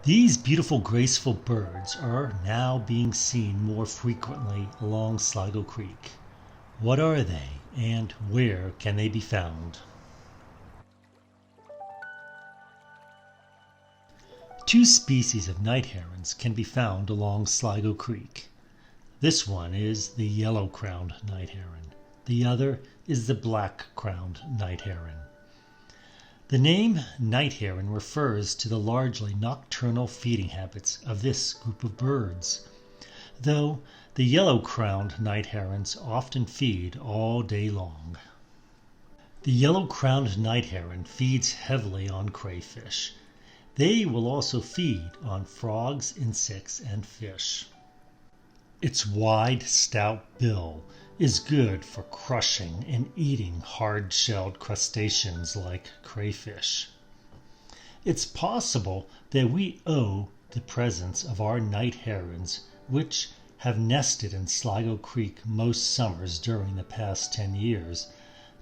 These beautiful graceful birds are now being seen more frequently along Sligo Creek. What are they and where can they be found? Two species of night herons can be found along Sligo Creek. This one is the yellow-crowned night heron. The other is the black-crowned night heron. The name night heron refers to the largely nocturnal feeding habits of this group of birds, though the yellow-crowned night herons often feed all day long. The yellow-crowned night heron feeds heavily on crayfish. They will also feed on frogs, insects, and fish. Its wide, stout bill is good for crushing and eating hard-shelled crustaceans like crayfish. It's possible that we owe the presence of our night herons, which have nested in Sligo Creek most summers during the past 10 years,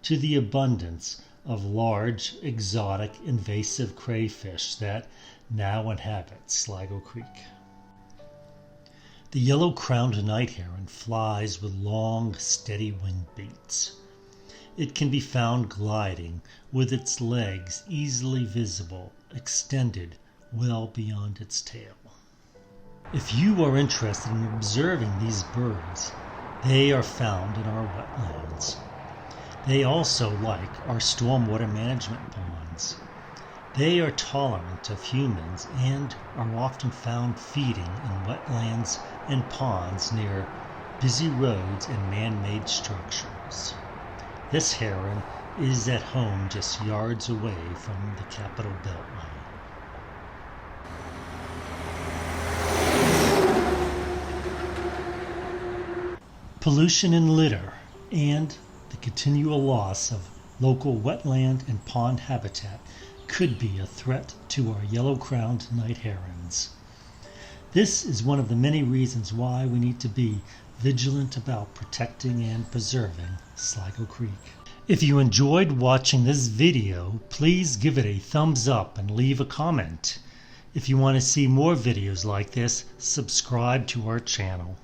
to the abundance of large, exotic, invasive crayfish that now inhabit Sligo Creek. The yellow-crowned night heron flies with long, steady wing beats. It can be found gliding with its legs easily visible, extended well beyond its tail. If you are interested in observing these birds, they are found in our wetlands. They also like our stormwater management ponds. They are tolerant of humans and are often found feeding in wetlands and ponds near busy roads and man-made structures. This heron is at home just yards away from the Capital Beltway. Pollution and litter and the continual loss of local wetland and pond habitat could be a threat to our yellow-crowned night herons. This is one of the many reasons why we need to be vigilant about protecting and preserving Sligo Creek. If you enjoyed watching this video, please give it a thumbs up and leave a comment. If you want to see more videos like this, subscribe to our channel.